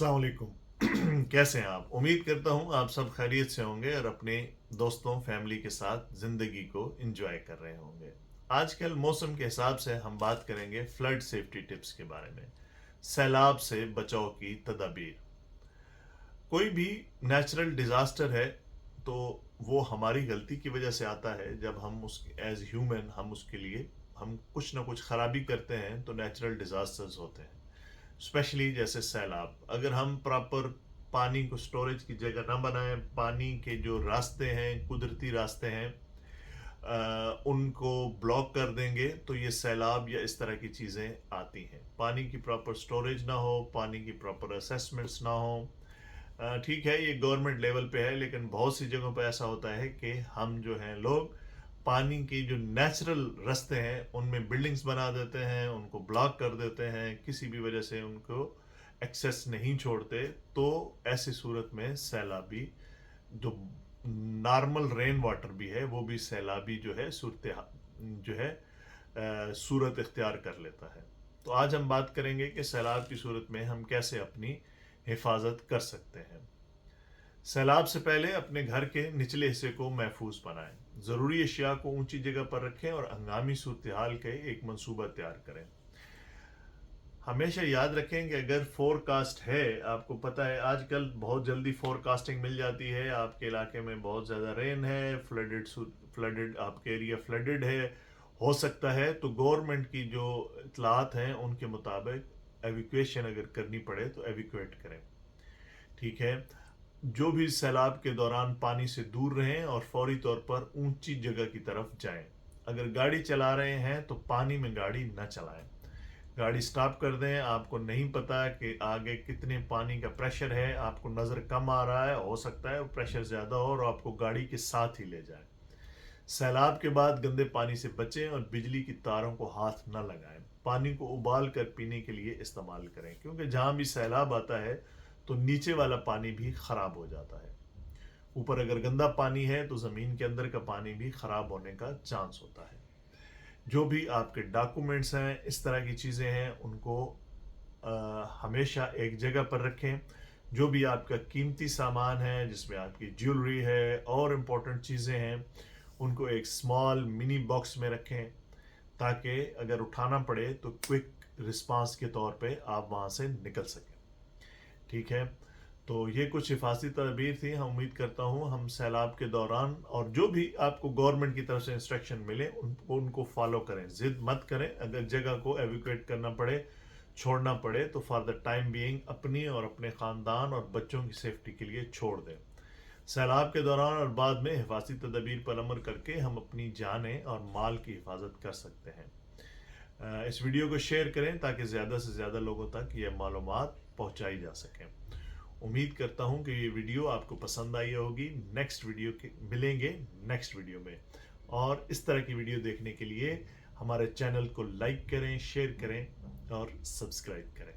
अस्सलाम वालेकुम। कैसे हैं आप? उम्मीद करता हूँ आप सब खैरियत से होंगे और अपने दोस्तों फैमिली के साथ ज़िंदगी को एंजॉय कर रहे होंगे। आजकल मौसम के हिसाब से हम बात करेंगे फ्लड सेफ्टी टिप्स के बारे में, सैलाब से बचाव की तदाबीर। कोई भी नेचुरल डिज़ास्टर है तो वो हमारी गलती की वजह से आता है। जब हम उस एज ह्यूमन हम उसके लिए हम कुछ ना कुछ खराबी करते हैं तो नेचुरल डिज़ास्टर्स होते हैं। स्पेशली जैसे सैलाब, अगर हम प्रॉपर पानी को स्टोरेज की जगह ना बनाएं, पानी के जो रास्ते हैं, कुदरती रास्ते हैं, उनको ब्लॉक कर देंगे तो ये सैलाब या इस तरह की चीज़ें आती हैं। पानी की प्रॉपर स्टोरेज ना हो, पानी की प्रॉपर असेसमेंट्स ना हो। ठीक है, ये गवर्नमेंट लेवल पे है, लेकिन बहुत सी जगहों पे ऐसा होता है कि हम जो हैं लोग पानी की जो नेचुरल रास्ते हैं उनमें बिल्डिंग्स बना देते हैं, उनको ब्लॉक कर देते हैं, किसी भी वजह से उनको एक्सेस नहीं छोड़ते। तो ऐसी सूरत में सैलाबी जो नॉर्मल रेन वाटर भी है वो भी सैलाबी जो है जो है सूरत इख्तियार कर लेता है। तो आज हम बात करेंगे कि सैलाब की सूरत में हम कैसे अपनी हिफाजत कर सकते हैं। सैलाब से पहले अपने घर के निचले हिस्से को महफूज बनाएं, ज़रूरी अशिया को ऊंची जगह पर रखें और हंगामी सूरत हाल के एक मंसूबा तैयार करें। हमेशा याद रखें कि अगर फोरकास्ट है, आपको पता है आजकल बहुत जल्दी फोरकास्टिंग मिल जाती है, आपके इलाके में बहुत ज़्यादा रेन है, फ्लडेड आपके एरिया फ्लडेड है, हो सकता है तो गवर्नमेंट की जो इतलात हैं उनके मुताबिक एविक्वेशन अगर करनी पड़े तो एविक्वेट करें। ठीक है, जो भी सैलाब के दौरान पानी से दूर रहें और फौरी तौर पर ऊंची जगह की तरफ जाएं। अगर गाड़ी चला रहे हैं तो पानी में गाड़ी न चलाएं, गाड़ी स्टॉप कर दें। आपको नहीं पता कि आगे कितने पानी का प्रेशर है, आपको नज़र कम आ रहा है, हो सकता है वो प्रेशर ज़्यादा हो और आपको गाड़ी के साथ ही ले जाए। सैलाब के बाद गंदे पानी से बचें और बिजली की तारों को हाथ न लगाएं। पानी को उबाल कर पीने के लिए इस्तेमाल करें, क्योंकि जहाँ भी सैलाब आता है तो नीचे वाला पानी भी ख़राब हो जाता है। ऊपर अगर गंदा पानी है तो ज़मीन के अंदर का पानी भी ख़राब होने का चांस होता है। जो भी आपके डॉक्यूमेंट्स हैं, इस तरह की चीज़ें हैं, उनको हमेशा एक जगह पर रखें। जो भी आपका कीमती सामान है, जिसमें आपकी ज्वेलरी है और इम्पोर्टेंट चीज़ें हैं, उनको एक स्मॉल मिनी बॉक्स में रखें, ताकि अगर उठाना पड़े तो क्विक रिस्पांस के तौर पे आप वहाँ से निकल सकें। ठीक है, तो ये कुछ हिफाजती तदबीर थी। हम उम्मीद करता हूँ हम सैलाब के दौरान और जो भी आपको गवर्नमेंट की तरफ से इंस्ट्रक्शन मिले उनको फॉलो करें, ज़िद मत करें। अगर जगह को एविक्वेट करना पड़े, छोड़ना पड़े, तो फॉर द टाइम बीइंग अपनी और अपने ख़ानदान और बच्चों की सेफ्टी के लिए छोड़ दें। सैलाब के दौरान और बाद में हिफाजती तदबीर पर अमल करके हम अपनी जानें और माल की हिफाजत कर सकते हैं। इस वीडियो को शेयर करें ताकि ज़्यादा से ज़्यादा लोगों तक ये मालूमात पहुँचाई जा सकें। उम्मीद करता हूँ कि ये वीडियो आपको पसंद आई होगी। नेक्स्ट वीडियो के मिलेंगे नेक्स्ट वीडियो में, और इस तरह की वीडियो देखने के लिए हमारे चैनल को लाइक करें, शेयर करें और सब्सक्राइब करें।